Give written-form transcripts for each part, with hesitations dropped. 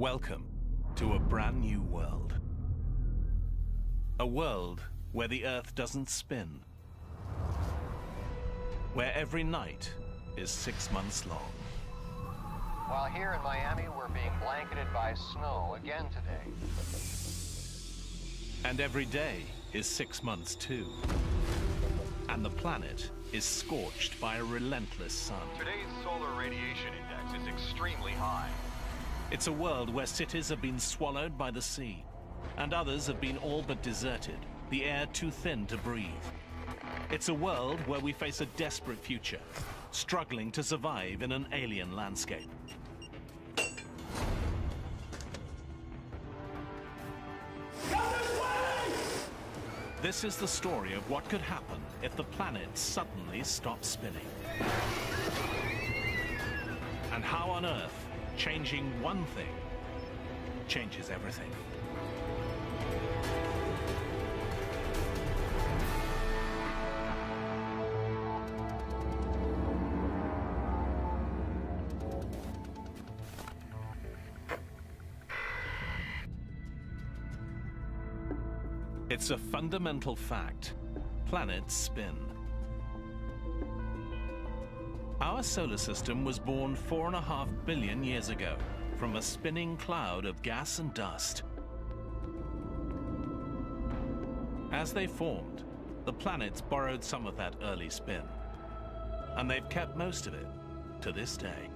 Welcome to a brand new world. A world where the Earth doesn't spin. Where every night is 6 months long. While here in Miami, we're being blanketed by snow again today. And every day is 6 months too. And the planet is scorched by a relentless sun. Today's solar radiation index is extremely high. It's a world where cities have been swallowed by the sea, and others have been all but deserted, the air too thin to breathe. It's a world where we face a desperate future, struggling to survive in an alien landscape. This is the story of what could happen if the planet suddenly stopped spinning. And how on Earth changing one thing changes everything. It's a fundamental fact. Planets spin. Our solar system was born 4.5 billion years ago from a spinning cloud of gas and dust. As they formed, the planets borrowed some of that early spin, and they've kept most of it to this day.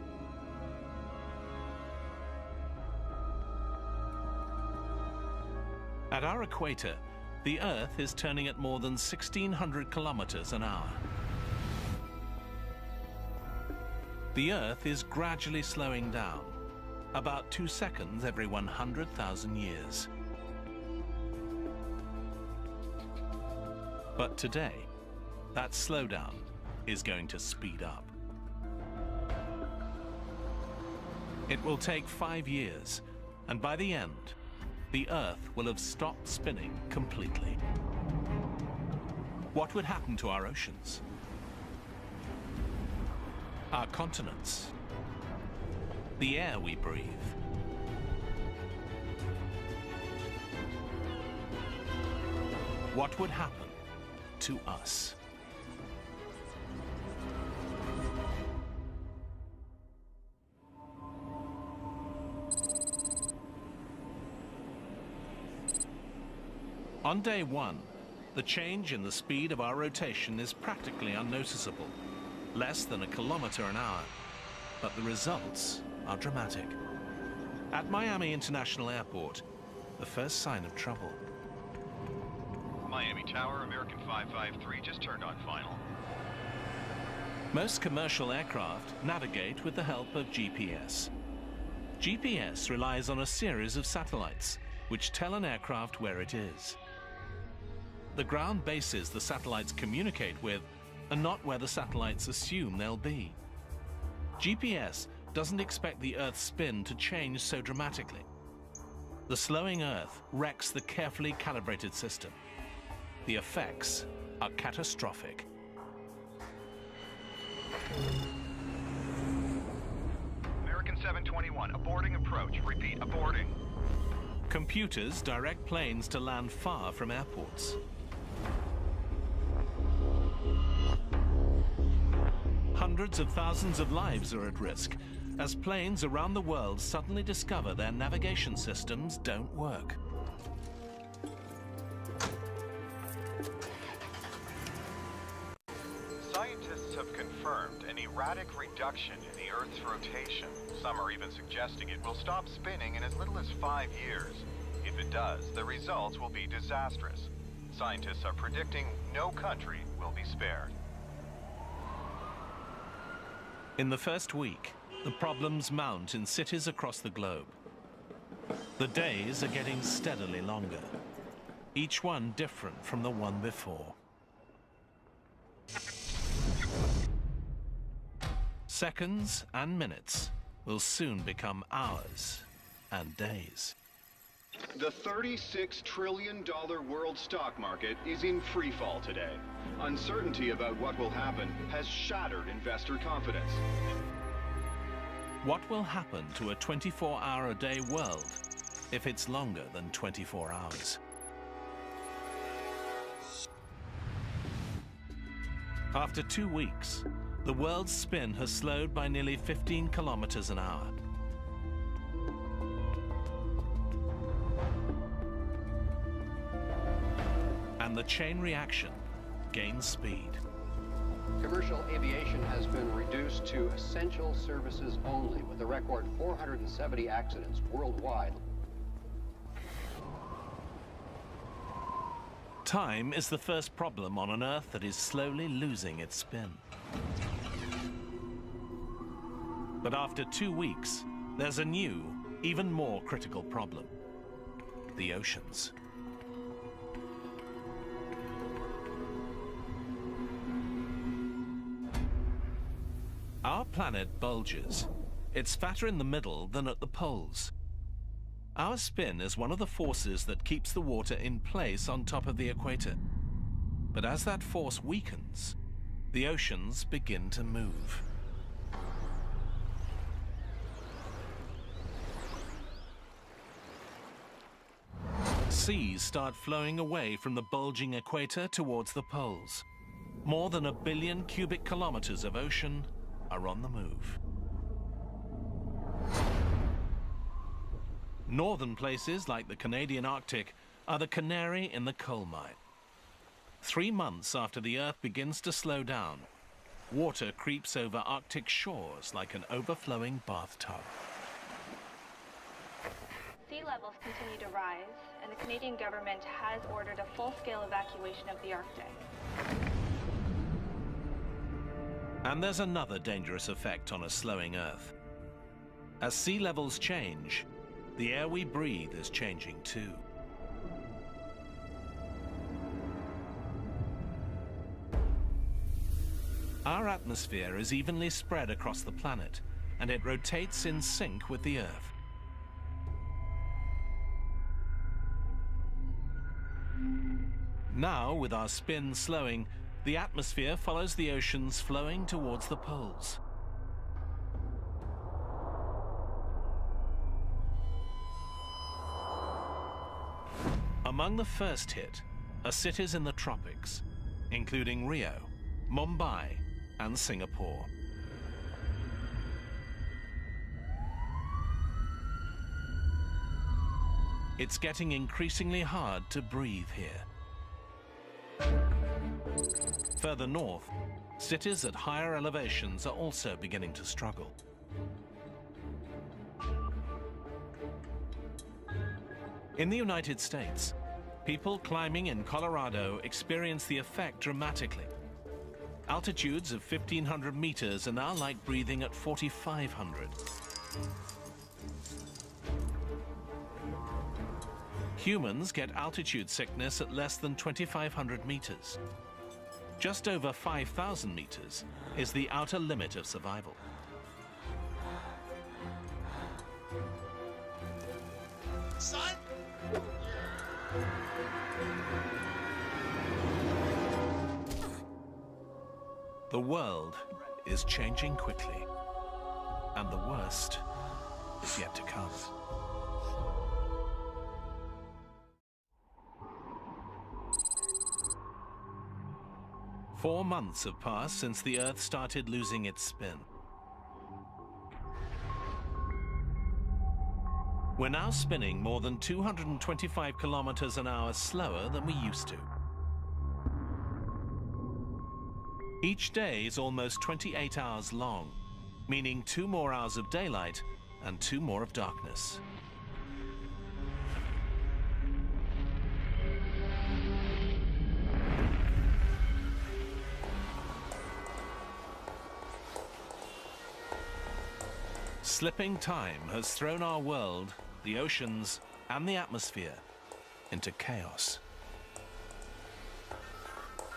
At our equator, the Earth is turning at more than 1,600 kilometers an hour. The Earth is gradually slowing down, about 2 seconds every 100,000 years. But today, that slowdown is going to speed up. It will take 5 years, and by the end, the Earth will have stopped spinning completely. What would happen to our oceans? Our continents? The air we breathe? What would happen to us? On day one, the change in the speed of our rotation is practically unnoticeable, less than 1 kilometer an hour, but the results are dramatic. At Miami International Airport, the first sign of trouble. Miami Tower, American 553, just turned on final. Most commercial aircraft navigate with the help of GPS. GPS relies on a series of satellites, which tell an aircraft where it is. The ground bases the satellites communicate with are not where the satellites assume they'll be. GPS doesn't expect the Earth's spin to change so dramatically. The slowing Earth wrecks the carefully calibrated system. The effects are catastrophic. American 721, aborting approach. Repeat, aborting. Computers direct planes to land far from airports. Hundreds of thousands of lives are at risk as planes around the world suddenly discover their navigation systems don't work. Scientists have confirmed an erratic reduction in the Earth's rotation. Some are even suggesting it will stop spinning in as little as 5 years. If it does, the results will be disastrous. Scientists are predicting no country will be spared. In the first week, the problems mount in cities across the globe. The days are getting steadily longer, each one different from the one before. Seconds and minutes will soon become hours and days. The $36 trillion world stock market is in free fall today. Uncertainty about what will happen has shattered investor confidence. What will happen to a 24-hour-a-day world if it's longer than 24 hours? After 2 weeks, the world's spin has slowed by nearly 15 kilometers an hour. And the chain reaction gains speed. Commercial aviation has been reduced to essential services only, with a record 470 accidents worldwide. Time is the first problem on an Earth that is slowly losing its spin. But after 2 weeks, there's a new, even more critical problem: the oceans. Our planet bulges. It's fatter in the middle than at the poles. Our spin is one of the forces that keeps the water in place on top of the equator. But as that force weakens, the oceans begin to move. Seas start flowing away from the bulging equator towards the poles. More than 1 billion cubic kilometers of ocean are on the move. Northern places like the Canadian Arctic are the canary in the coal mine. 3 months after the Earth begins to slow down, water creeps over Arctic shores like an overflowing bathtub. Sea levels continue to rise, and the Canadian government has ordered a full-scale evacuation of the Arctic. And there's another dangerous effect on a slowing Earth. As sea levels change, the air we breathe is changing too. Our atmosphere is evenly spread across the planet, and it rotates in sync with the Earth. Now, with our spin slowing, the atmosphere follows the oceans flowing towards the poles. Among the first hit are cities in the tropics, including Rio, Mumbai, and Singapore. It's getting increasingly hard to breathe here. Further north, cities at higher elevations are also beginning to struggle. In the United States, people climbing in Colorado experience the effect dramatically. Altitudes of 1,500 meters are now like breathing at 4,500. Humans get altitude sickness at less than 2,500 meters. Just over 5,000 meters is the outer limit of survival. Son? The world is changing quickly, and the worst is yet to come. Four months have passed since the Earth started losing its spin. We're now spinning more than 225 kilometers an hour slower than we used to. Each day is almost 28 hours long, meaning 2 more hours of daylight and 2 more of darkness. Slipping time has thrown our world, the oceans, and the atmosphere into chaos.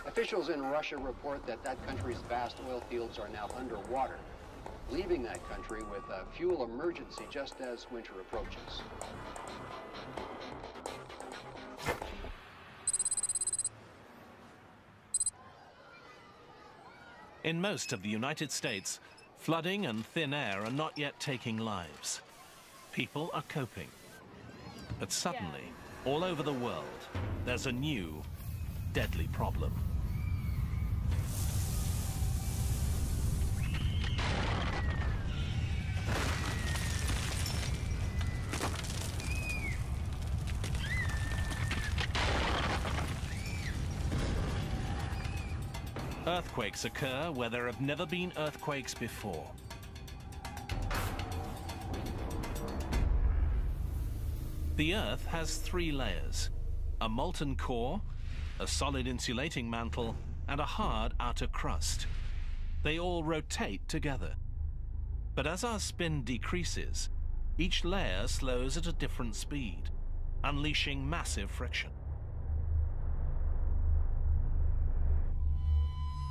Officials in Russia report that that country's vast oil fields are now underwater, leaving that country with a fuel emergency just as winter approaches. In most of the United States, Flooding and thin air are not yet taking lives. People are coping. But suddenly, all over the world, there's a new, deadly problem. Earthquakes occur where there have never been earthquakes before. The Earth has 3 layers: a molten core, a solid insulating mantle, and a hard outer crust. They all rotate together. But as our spin decreases, each layer slows at a different speed, unleashing massive friction.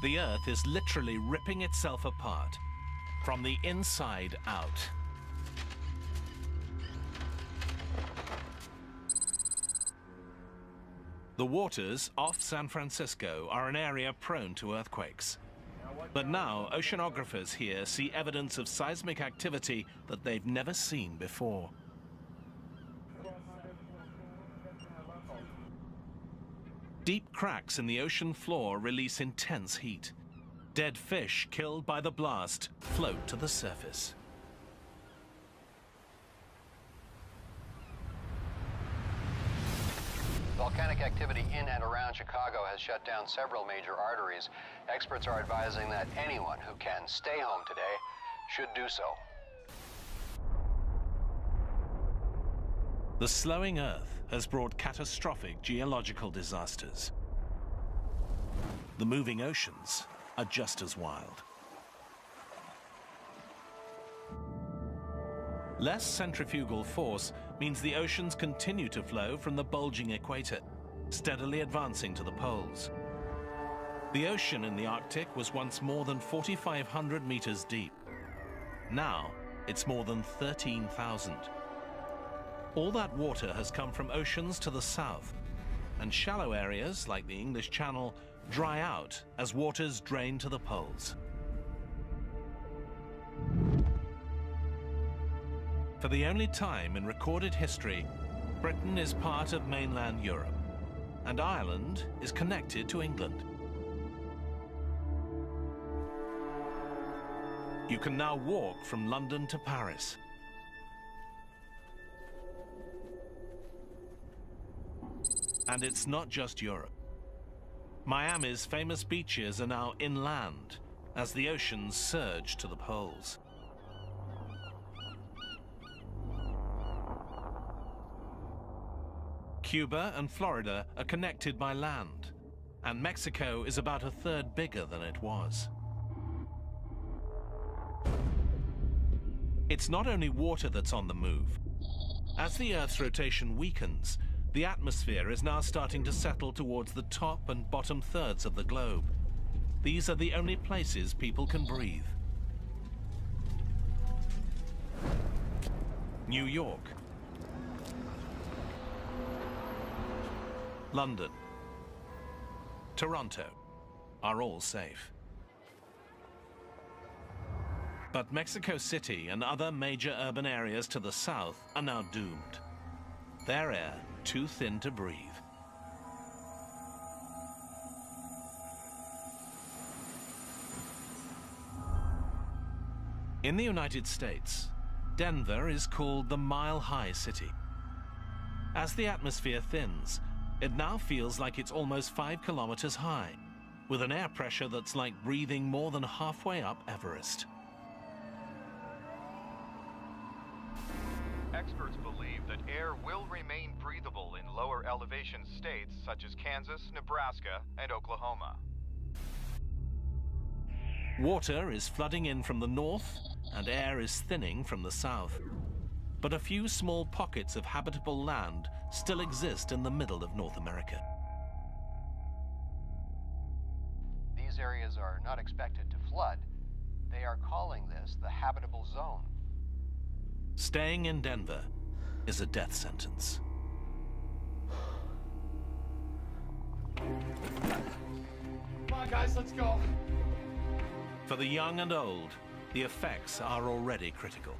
The Earth is literally ripping itself apart, from the inside out. The waters off San Francisco are an area prone to earthquakes. But now, oceanographers here see evidence of seismic activity that they've never seen before. Deep cracks in the ocean floor release intense heat. Dead fish killed by the blast float to the surface. Volcanic activity in and around Chicago has shut down several major arteries. Experts are advising that anyone who can stay home today should do so. The slowing Earth has brought catastrophic geological disasters. The moving oceans are just as wild. Less centrifugal force means the oceans continue to flow from the bulging equator, steadily advancing to the poles. The ocean in the Arctic was once more than 4,500 meters deep. Now, it's more than 13,000. All that water has come from oceans to the south, and shallow areas like the English Channel dry out as waters drain to the poles. For the only time in recorded history, Britain is part of mainland Europe, and Ireland is connected to England. You can now walk from London to Paris. And it's not just Europe. Miami's famous beaches are now inland as the oceans surge to the poles. Cuba and Florida are connected by land, and Mexico is about a third bigger than it was. It's not only water that's on the move. As the Earth's rotation weakens, the atmosphere is now starting to settle towards the top and bottom thirds of the globe. These are the only places people can breathe. New York, London, Toronto are all safe. But Mexico City and other major urban areas to the south are now doomed. Their air too thin to breathe. In the United States, Denver is called the mile-high city. As the atmosphere thins, it now feels like it's almost 5 kilometers high, with an air pressure that's like breathing more than halfway up Everest. Experts believe that air will remain breathable in lower elevation states such as Kansas, Nebraska, and Oklahoma. Water is flooding in from the north, and air is thinning from the south. But a few small pockets of habitable land still exist in the middle of North America. These areas are not expected to flood. They are calling this the habitable zone. Staying in Denver is a death sentence. Come on, guys, let's go. For the young and old, the effects are already critical.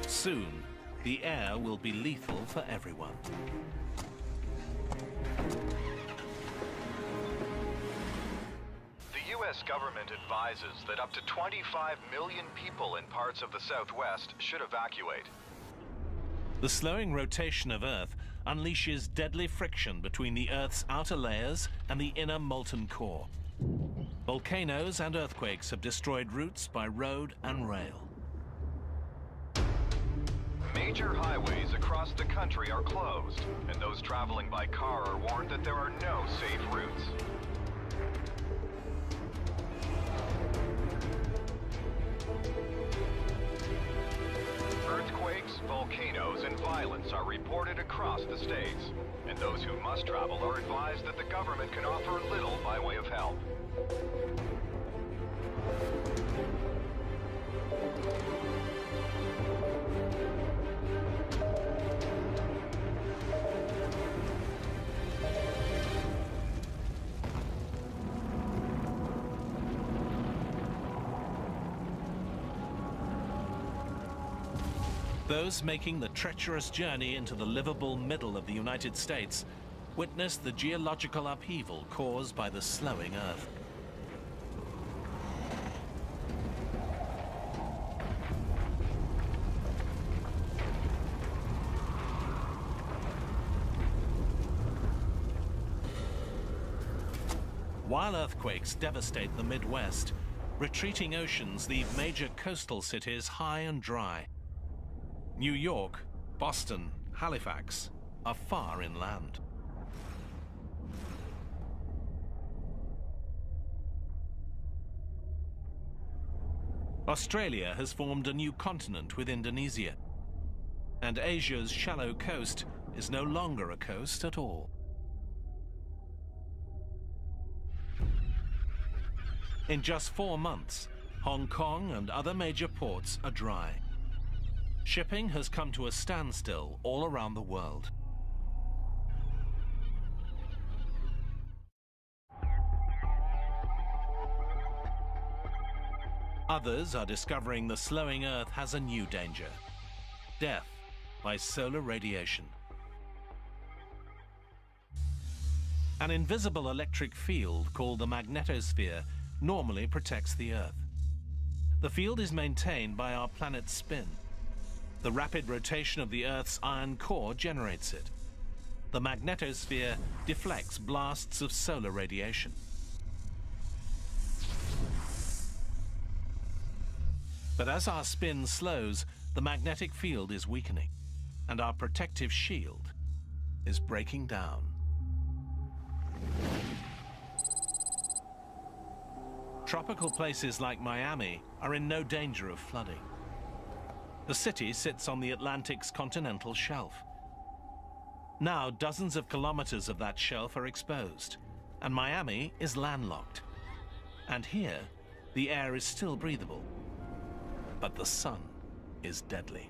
Soon, the air will be lethal for everyone. The U.S. government advises that up to 25 million people in parts of the Southwest should evacuate. The slowing rotation of Earth unleashes deadly friction between the Earth's outer layers and the inner molten core. Volcanoes and earthquakes have destroyed routes by road and rail. Major highways across the country are closed, and those traveling by car are warned that there are no safe routes. Earthquakes, volcanoes, and violence are reported across the states, and those who must travel are advised that the government can offer little by way of help. Those making the treacherous journey into the livable middle of the United States witness the geological upheaval caused by the slowing Earth. While earthquakes devastate the Midwest, retreating oceans leave major coastal cities high and dry. New York, Boston, Halifax are far inland. Australia has formed a new continent with Indonesia, and Asia's shallow coast is no longer a coast at all. In just 4 months, Hong Kong and other major ports are dry. Shipping has come to a standstill all around the world. Others are discovering the slowing Earth has a new danger: death by solar radiation. An invisible electric field called the magnetosphere normally protects the Earth. The field is maintained by our planet's spin. The rapid rotation of the Earth's iron core generates it. The magnetosphere deflects blasts of solar radiation. But as our spin slows, the magnetic field is weakening, and our protective shield is breaking down. Tropical places like Miami are in no danger of flooding. The city sits on the Atlantic's continental shelf. Now, dozens of kilometers of that shelf are exposed, and Miami is landlocked. And here, the air is still breathable, but the sun is deadly.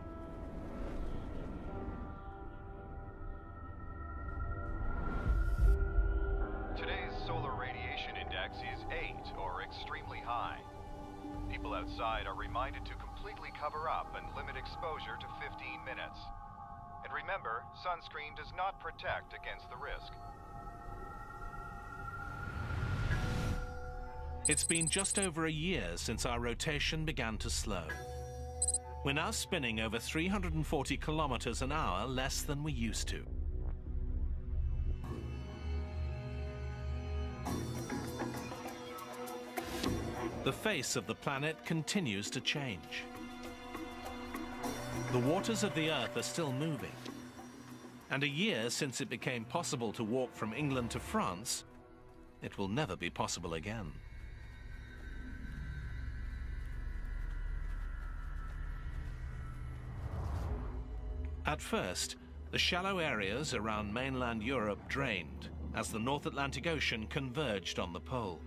Today's solar radiation index is 8, or extremely high. People outside are reminded to completely cover up and limit exposure to 15 minutes. And remember, sunscreen does not protect against the risk. It's been just over a year since our rotation began to slow. We're now spinning over 340 kilometers an hour less than we used to. The face of the planet continues to change. The waters of the Earth are still moving. And a year since it became possible to walk from England to France, it will never be possible again. At first, the shallow areas around mainland Europe drained as the North Atlantic Ocean converged on the pole.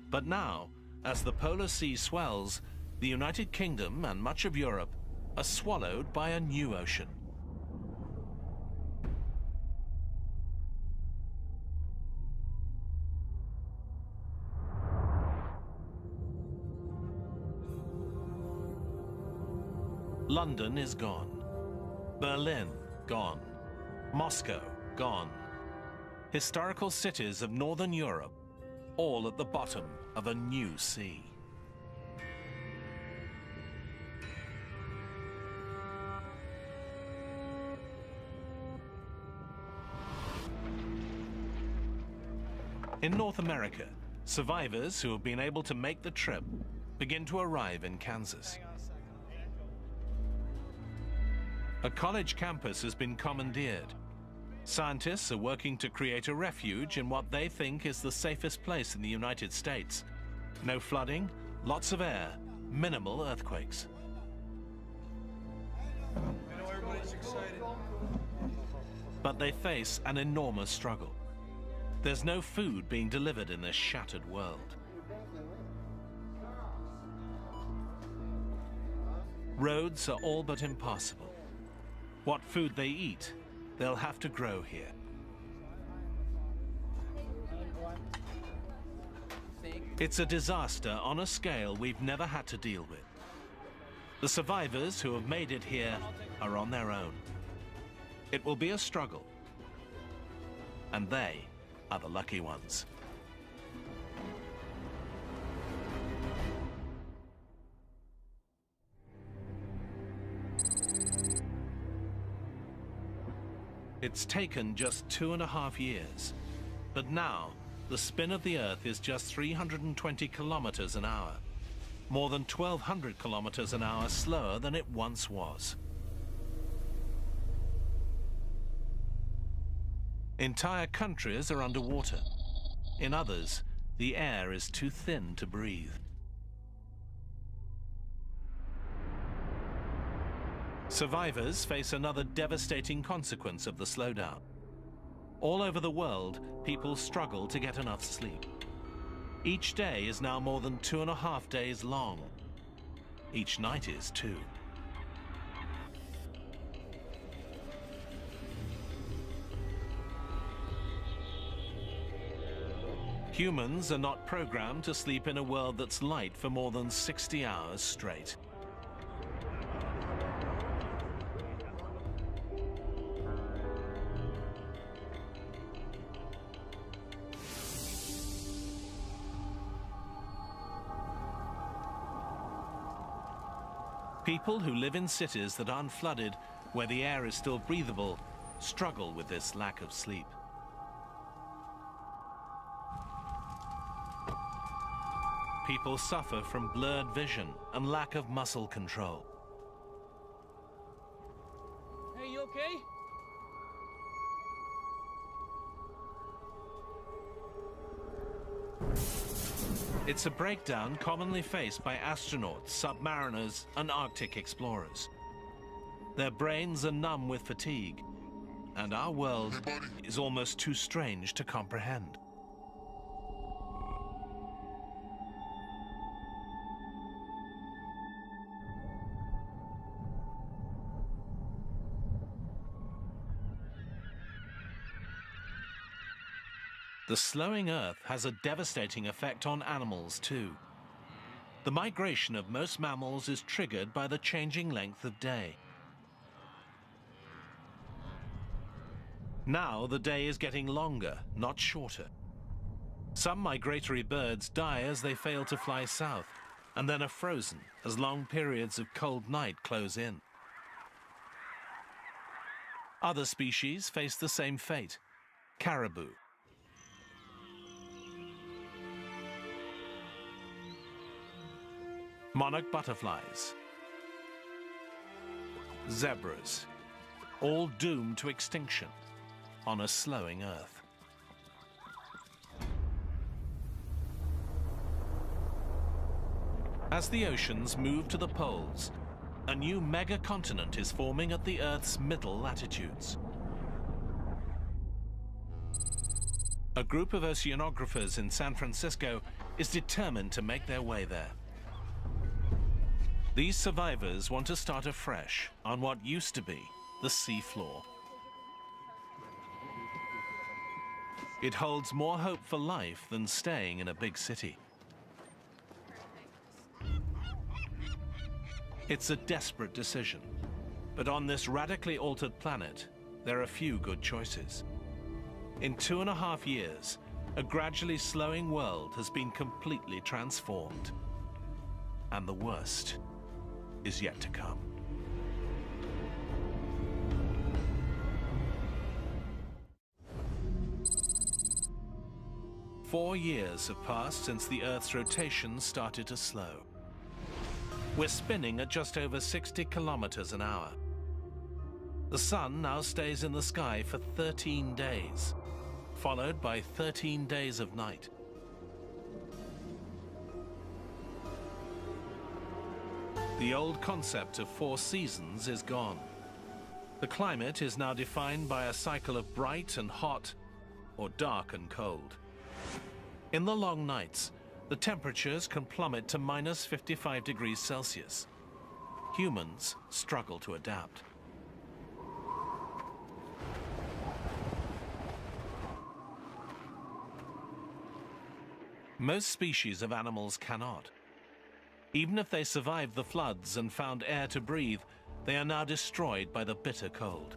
But now, as the polar sea swells, the United Kingdom and much of Europe are swallowed by a new ocean. London is gone. Berlin, gone. Moscow, gone. Historical cities of Northern Europe, all at the bottom of a new sea. In North America, survivors who have been able to make the trip begin to arrive in Kansas. A college campus has been commandeered. Scientists are working to create a refuge in what they think is the safest place in the United States. No flooding, lots of air, minimal earthquakes. I know everybody's excited. But they face an enormous struggle. There's no food being delivered in this shattered world. Roads are all but impassable. What food they eat, they'll have to grow here. It's a disaster on a scale we've never had to deal with. The survivors who have made it here are on their own. It will be a struggle, and they are the lucky ones. It's taken just 2.5 years, but now the spin of the Earth is just 320 kilometers an hour, more than 1,200 kilometers an hour slower than it once was. Entire countries are underwater. In others, the air is too thin to breathe. Survivors face another devastating consequence of the slowdown. All over the world, people struggle to get enough sleep. Each day is now more than 2.5 days long. Each night is too. Humans are not programmed to sleep in a world that's light for more than 60 hours straight. People who live in cities that aren't flooded, where the air is still breathable, struggle with this lack of sleep. People suffer from blurred vision and lack of muscle control. Hey, you okay? It's a breakdown commonly faced by astronauts, submariners, and Arctic explorers. Their brains are numb with fatigue, and our world is almost too strange to comprehend. The slowing Earth has a devastating effect on animals too. The migration of most mammals is triggered by the changing length of day. Now the day is getting longer, not shorter. Some migratory birds die as they fail to fly south, and then are frozen as long periods of cold night close in. Other species face the same fate. Caribou. Monarch butterflies, zebras, all doomed to extinction on a slowing Earth. As the oceans move to the poles, a new mega-continent is forming at the Earth's middle latitudes. A group of oceanographers in San Francisco is determined to make their way there. These survivors want to start afresh on what used to be the sea floor. It holds more hope for life than staying in a big city. It's a desperate decision, but on this radically altered planet, there are few good choices. In 2.5 years, a gradually slowing world has been completely transformed. And the worst is yet to come. Four years have passed since the Earth's rotation started to slow. We're spinning at just over 60 kilometers an hour. The sun now stays in the sky for 13 days, followed by 13 days of night. The old concept of 4 seasons is gone. The climate is now defined by a cycle of bright and hot, or dark and cold. In the long nights, the temperatures can plummet to minus 55 degrees Celsius. Humans struggle to adapt. Most species of animals cannot. Even if they survived the floods and found air to breathe, they are now destroyed by the bitter cold.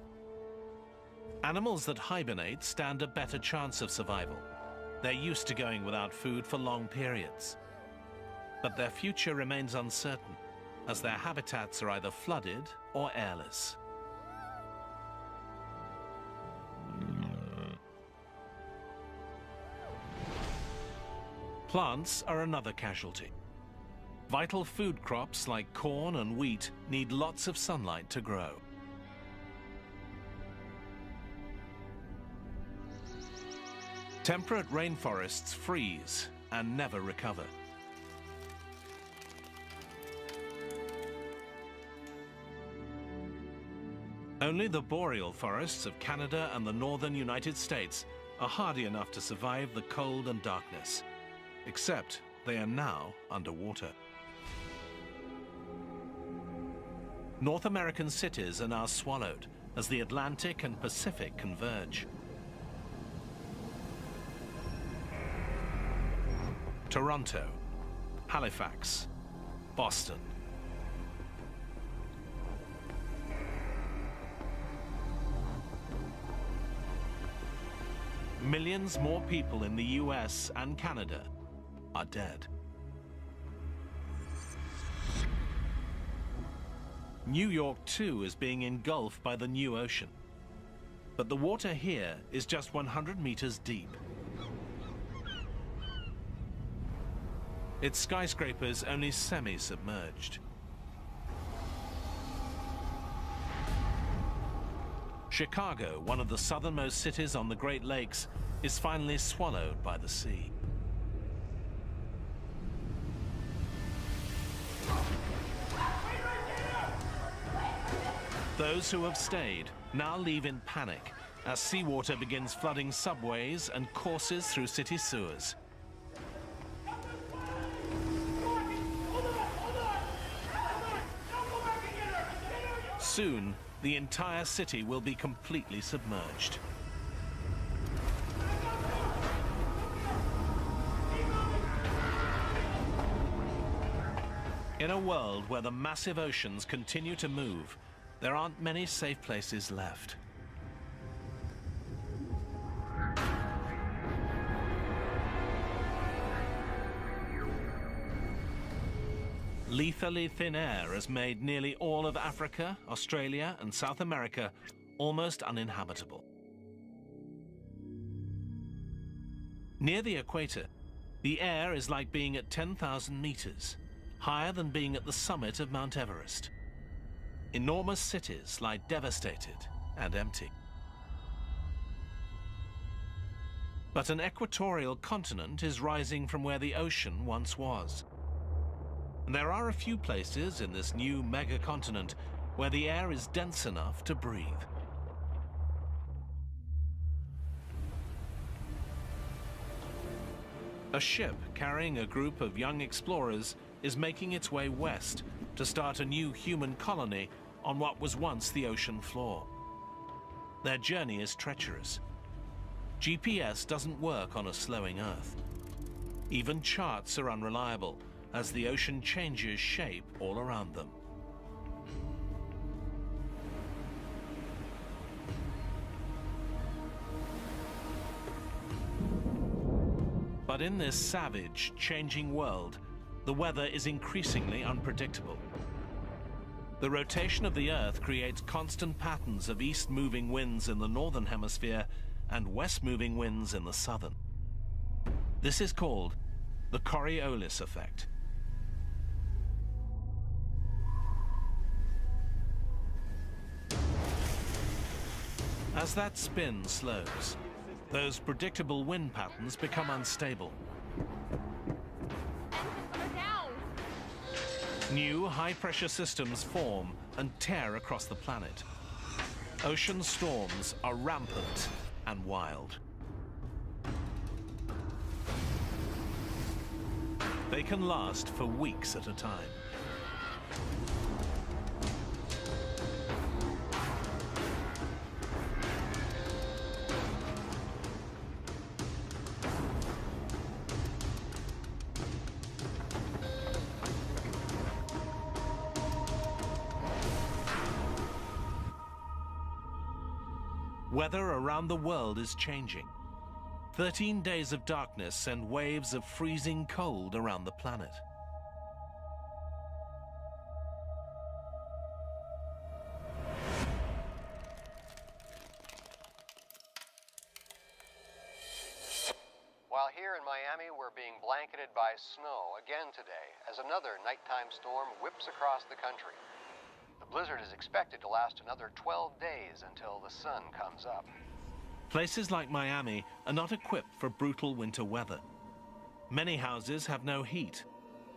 Animals that hibernate stand a better chance of survival. They're used to going without food for long periods. But their future remains uncertain, as their habitats are either flooded or airless. Plants are another casualty. Vital food crops like corn and wheat need lots of sunlight to grow. Temperate rainforests freeze and never recover. Only the boreal forests of Canada and the northern United States are hardy enough to survive the cold and darkness, except they are now underwater. North American cities are now swallowed as the Atlantic and Pacific converge. Toronto, Halifax, Boston. Millions more people in the US and Canada are dead. New York, too, is being engulfed by the new ocean. But the water here is just 100 meters deep. Its skyscrapers only semi-submerged. Chicago, one of the southernmost cities on the Great Lakes, is finally swallowed by the sea. Those who have stayed now leave in panic as seawater begins flooding subways and courses through city sewers. Soon, the entire city will be completely submerged. In a world where the massive oceans continue to move, there aren't many safe places left. Lethally thin air has made nearly all of Africa, Australia, and South America almost uninhabitable. Near the equator, the air is like being at 10,000 meters, higher than being at the summit of Mount Everest. Enormous cities lie devastated and empty. But an equatorial continent is rising from where the ocean once was. And there are a few places in this new megacontinent where the air is dense enough to breathe. A ship carrying a group of young explorers is making its way west to start a new human colony on what was once the ocean floor. Their journey is treacherous. GPS doesn't work on a slowing Earth. Even charts are unreliable as the ocean changes shape all around them. But in this savage, changing world, the weather is increasingly unpredictable. The rotation of the Earth creates constant patterns of east-moving winds in the northern hemisphere and west-moving winds in the southern. This is called the Coriolis effect. As that spin slows, those predictable wind patterns become unstable. New high-pressure systems form and tear across the planet. Ocean storms are rampant and wild. They can last for weeks at a time. Weather around the world is changing. 13 days of darkness send waves of freezing cold around the planet. While here in Miami, we're being blanketed by snow again today as another nighttime storm whips across the country. The blizzard is expected to last another 12 days until the sun comes up. Places like Miami are not equipped for brutal winter weather. Many houses have no heat,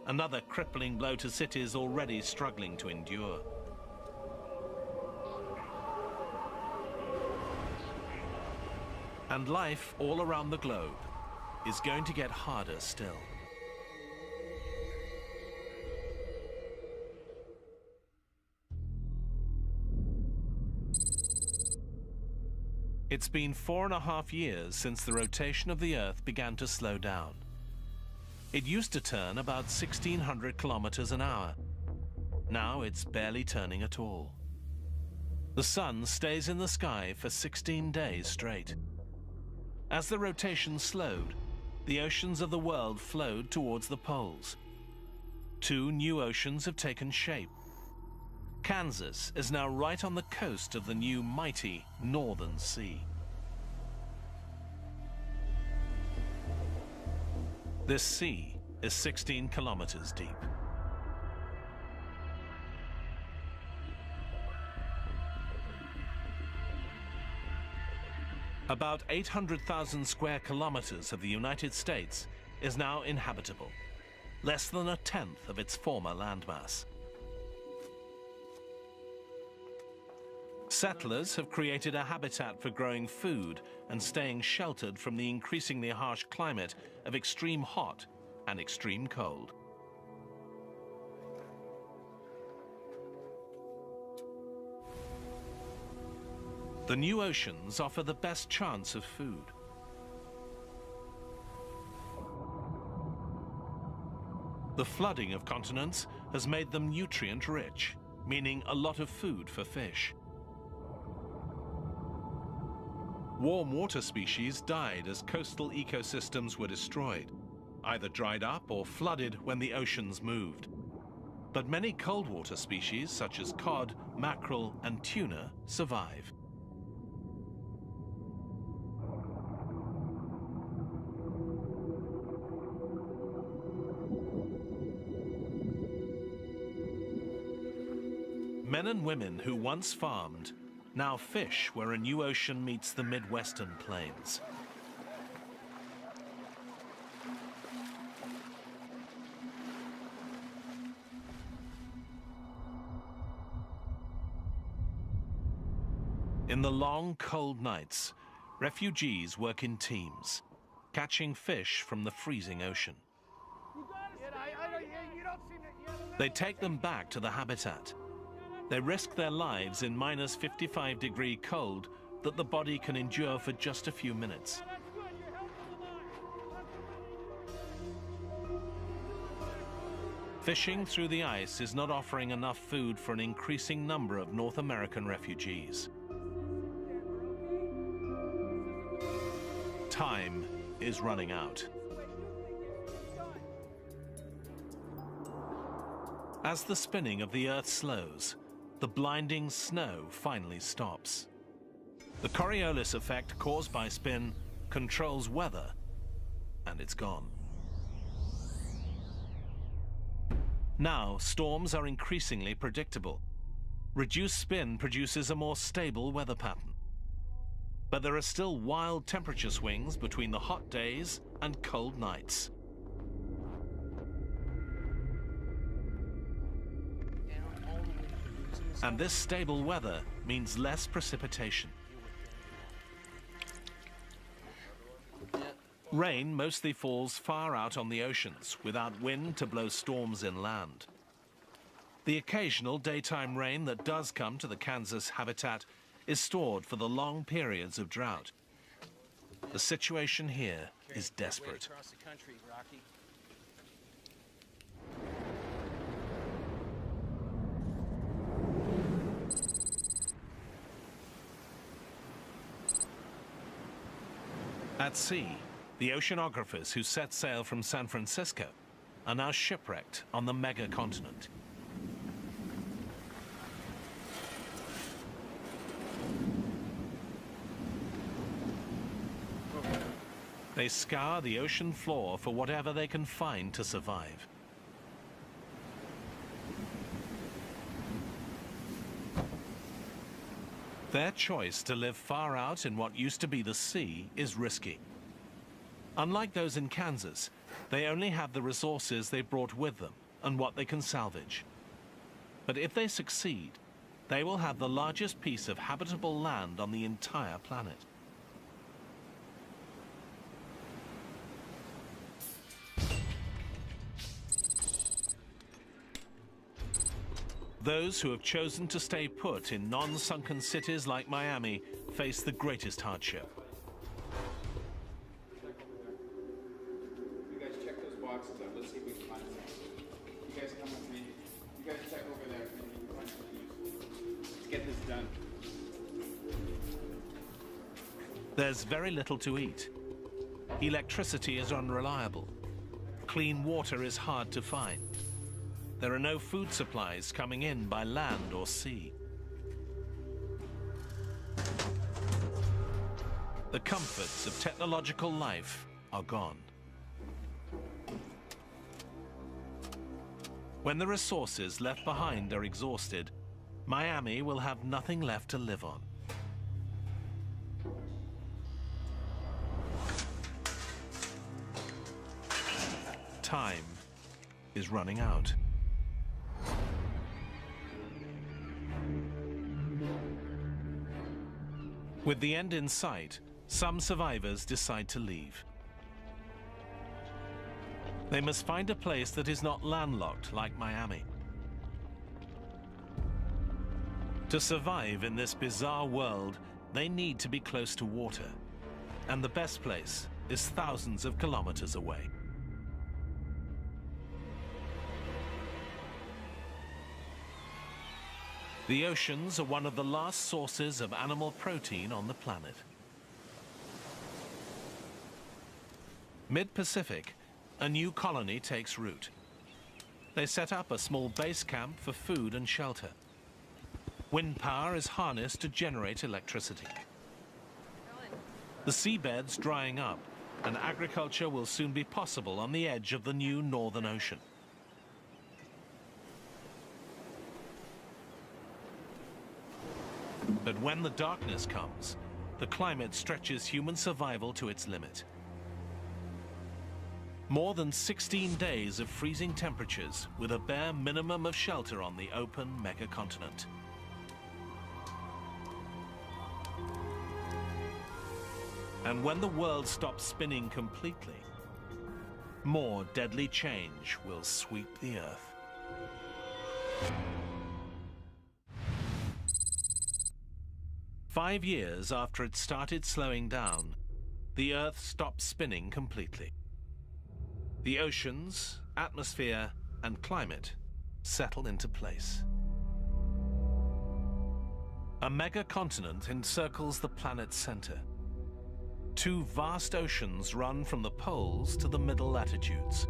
another crippling blow to cities already struggling to endure. And life all around the globe is going to get harder still. It's been 4.5 years since the rotation of the Earth began to slow down. It used to turn about 1,600 kilometers an hour. Now it's barely turning at all. The sun stays in the sky for 16 days straight. As the rotation slowed, the oceans of the world flowed towards the poles. 2 new oceans have taken shape. Kansas is now right on the coast of the new mighty Northern Sea. This sea is 16 kilometers deep. About 800,000 square kilometers of the United States is now inhabitable, less than 1/10 of its former landmass. Settlers have created a habitat for growing food and staying sheltered from the increasingly harsh climate of extreme hot and extreme cold. The new oceans offer the best chance of food. The flooding of continents has made them nutrient-rich, meaning a lot of food for fish. Warm water species died as coastal ecosystems were destroyed, either dried up or flooded when the oceans moved. But many cold water species, such as cod, mackerel, and tuna, survive. Men and women who once farmed now fish where a new ocean meets the Midwestern plains. In the long, cold nights, refugees work in teams, catching fish from the freezing ocean. They take them back to the habitat. They risk their lives in minus 55-degree cold that the body can endure for just a few minutes. Fishing through the ice is not offering enough food for an increasing number of North American refugees. Time is running out. As the spinning of the Earth slows, the blinding snow finally stops. The Coriolis effect caused by spin controls weather, and it's gone. Now, storms are increasingly predictable. Reduced spin produces a more stable weather pattern. But there are still wild temperature swings between the hot days and cold nights. And this stable weather means less precipitation. Rain mostly falls far out on the oceans, without wind to blow storms inland. The occasional daytime rain that does come to the Kansas habitat is stored for the long periods of drought. The situation here is desperate. At sea, the oceanographers who set sail from San Francisco are now shipwrecked on the mega-continent. They scour the ocean floor for whatever they can find to survive. Their choice to live far out in what used to be the sea is risky. Unlike those in Kansas, they only have the resources they brought with them and what they can salvage. But if they succeed, they will have the largest piece of habitable land on the entire planet. Those who have chosen to stay put in non-sunken cities like Miami face the greatest hardship. You guys check those boxes out. Let's see if we can find something. You guys come with me. You guys check over there. Maybe you can find something useful. Let's get this done. There's very little to eat. Electricity is unreliable. Clean water is hard to find. There are no food supplies coming in by land or sea. The comforts of technological life are gone. When the resources left behind are exhausted, Miami will have nothing left to live on. Time is running out. With the end in sight, some survivors decide to leave. They must find a place that is not landlocked like Miami. To survive in this bizarre world, they need to be close to water. And the best place is thousands of kilometers away. The oceans are one of the last sources of animal protein on the planet. Mid-Pacific, a new colony takes root. They set up a small base camp for food and shelter. Wind power is harnessed to generate electricity. The seabed's drying up, and agriculture will soon be possible on the edge of the new Northern Ocean. But when the darkness comes, the climate stretches human survival to its limit. More than 16 days of freezing temperatures with a bare minimum of shelter on the open megacontinent. And when the world stops spinning completely, more deadly change will sweep the Earth. 5 years after it started slowing down, the Earth stopped spinning completely. The oceans, atmosphere, and climate settle into place. A megacontinent encircles the planet's center. 2 vast oceans run from the poles to the middle latitudes.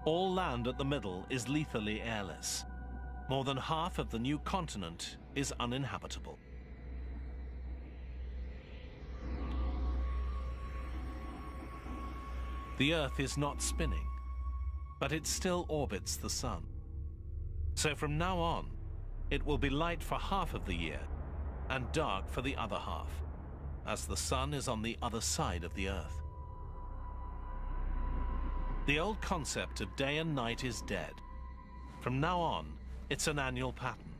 All land at the middle is lethally airless. More than half of the new continent is uninhabitable. The Earth is not spinning, but it still orbits the Sun. So from now on, it will be light for half of the year and dark for the other half, as the Sun is on the other side of the Earth. The old concept of day and night is dead. From now on, it's an annual pattern.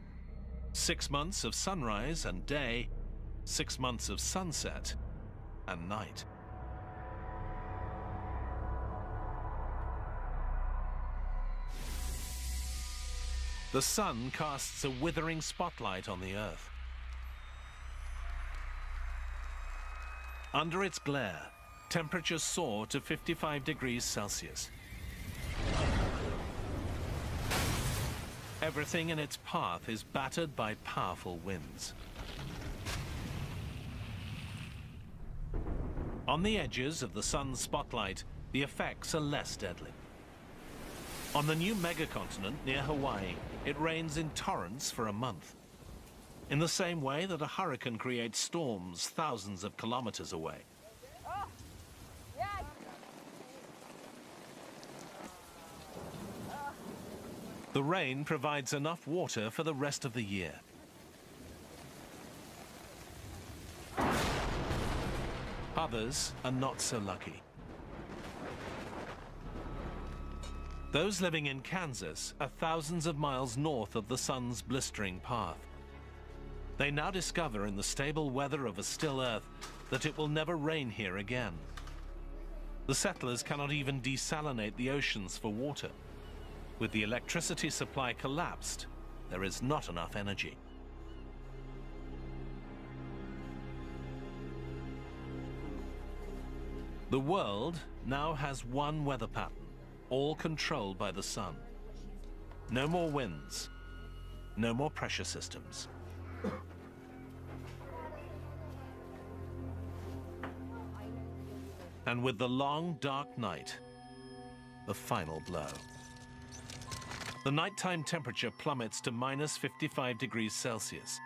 6 months of sunrise and day, 6 months of sunset and night. The Sun casts a withering spotlight on the Earth. Under its glare, temperatures soar to 55 degrees Celsius. Everything in its path is battered by powerful winds. On the edges of the Sun's spotlight, the effects are less deadly. On the new megacontinent near Hawaii, it rains in torrents for a month, in the same way that a hurricane creates storms thousands of kilometers away. The rain provides enough water for the rest of the year. Others are not so lucky. Those living in Kansas are thousands of miles north of the Sun's blistering path. They now discover in the stable weather of a still Earth that it will never rain here again. The settlers cannot even desalinate the oceans for water. With the electricity supply collapsed, there is not enough energy. The world now has one weather pattern, all controlled by the Sun. No more winds, no more pressure systems. And with the long, dark night, the final blow. The nighttime temperature plummets to minus 55 degrees Celsius,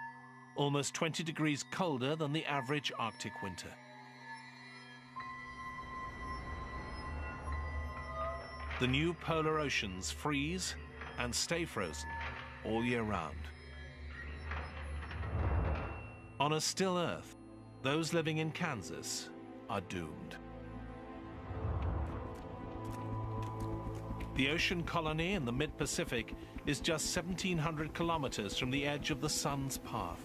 almost 20 degrees colder than the average Arctic winter. The new polar oceans freeze and stay frozen all year round. On a still Earth, those living in Kansas are doomed. The ocean colony in the mid-Pacific is just 1,700 kilometers from the edge of the Sun's path.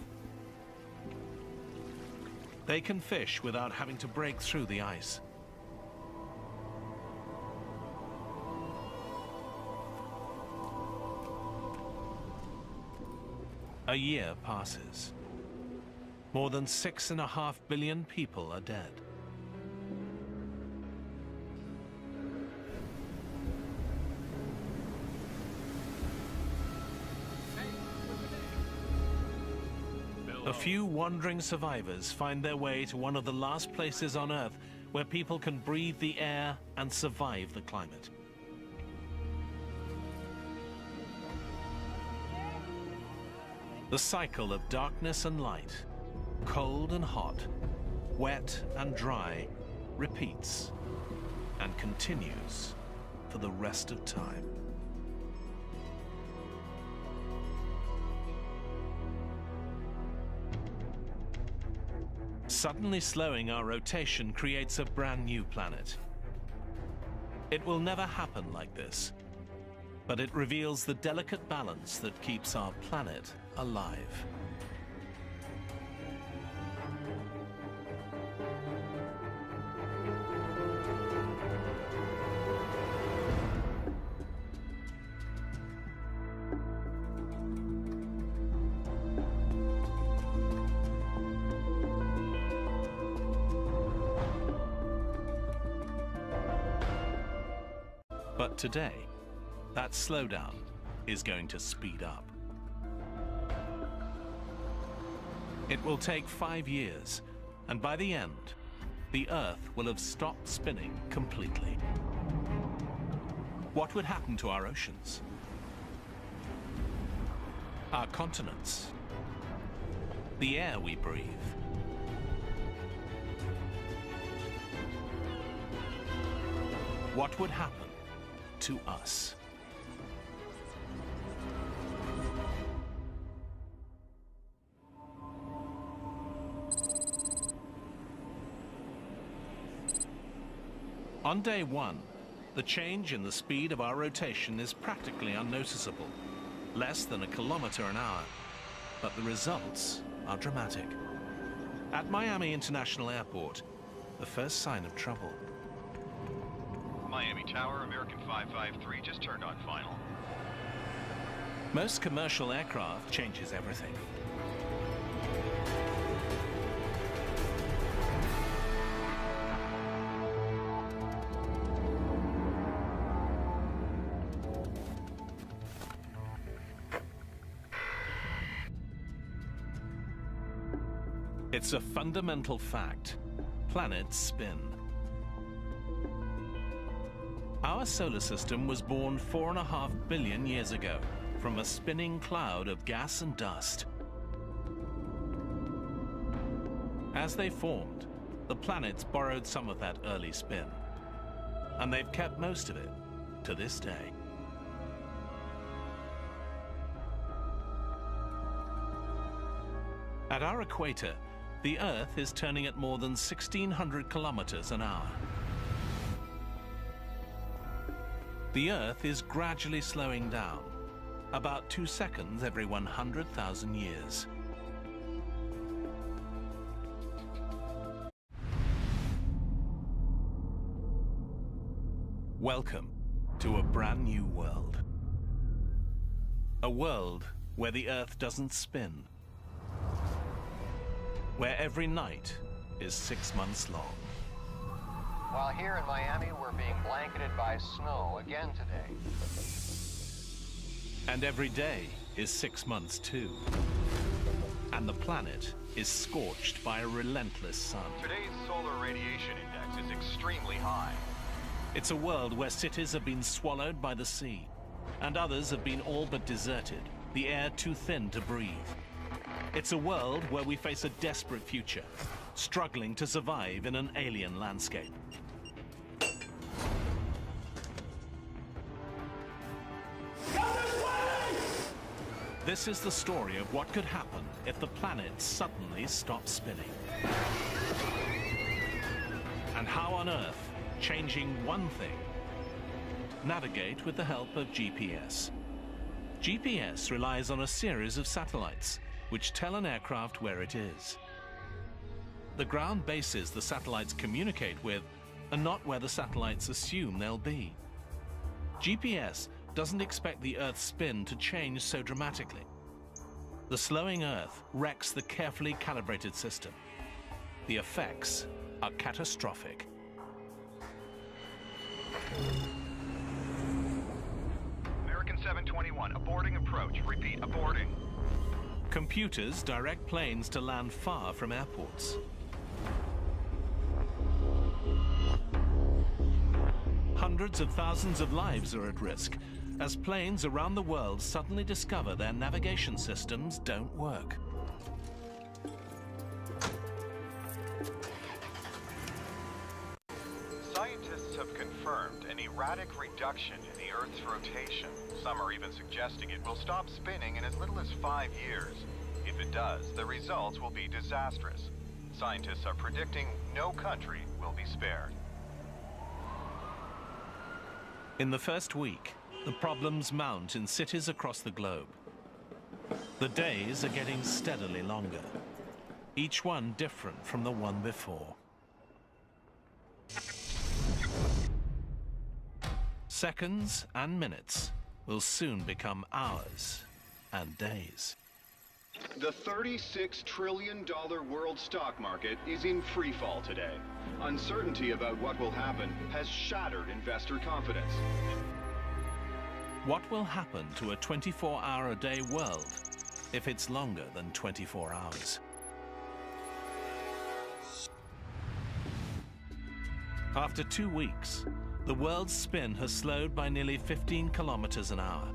They can fish without having to break through the ice. A year passes. More than 6.5 billion people are dead. A few wandering survivors find their way to one of the last places on Earth where people can breathe the air and survive the climate. The cycle of darkness and light, cold and hot, wet and dry, repeats and continues for the rest of time. Suddenly slowing our rotation creates a brand new planet. It will never happen like this, but it reveals the delicate balance that keeps our planet alive. But today, that slowdown is going to speed up. It will take 5 years, and by the end, the Earth will have stopped spinning completely. What would happen to our oceans? Our continents? The air we breathe? What would happen to us? On day one, the change in the speed of our rotation is practically unnoticeable, less than 1 kilometer an hour, but the results are dramatic. At Miami International Airport, the first sign of trouble. Miami Tower, American 553, just turned on final. Most commercial aircraft changes everything. It's a fundamental fact. Planets spin. Our solar system was born 4.5 billion years ago from a spinning cloud of gas and dust. As they formed, the planets borrowed some of that early spin, and they've kept most of it to this day. At our equator, the Earth is turning at more than 1,600 kilometers an hour. The Earth is gradually slowing down, about 2 seconds every 100,000 years. Welcome to a brand new world. A world where the Earth doesn't spin, where every night is 6 months long. While here in Miami, we're being blanketed by snow again today. And every day is 6 months too. And the planet is scorched by a relentless sun. Today's solar radiation index is extremely high. It's a world where cities have been swallowed by the sea, and others have been all but deserted, the air too thin to breathe. It's a world where we face a desperate future, struggling to survive in an alien landscape. This is the story of what could happen if the planet suddenly stopped spinning. And how on Earth, changing one thing, navigate with the help of GPS. GPS relies on a series of satellites which tell an aircraft where it is. The ground bases the satellites communicate with are not where the satellites assume they'll be. GPS doesn't expect the Earth's spin to change so dramatically. The slowing Earth wrecks the carefully calibrated system. The effects are catastrophic. American 721, aborting approach. Repeat, aborting. Computers direct planes to land far from airports. Hundreds of thousands of lives are at risk as planes around the world suddenly discover their navigation systems don't work. Scientists have confirmed an erratic reduction in the Earth's rotation. Some are even suggesting it will stop spinning in as little as 5 years. If it does, the results will be disastrous. Scientists are predicting no country will be spared. In the first week, the problems mount in cities across the globe. The days are getting steadily longer, each one different from the one before. Seconds and minutes will soon become hours and days. The $36 trillion world stock market is in free fall today. Uncertainty about what will happen has shattered investor confidence. What will happen to a 24-hour-a-day world if it's longer than 24 hours? After 2 weeks, the world's spin has slowed by nearly 15 kilometers an hour.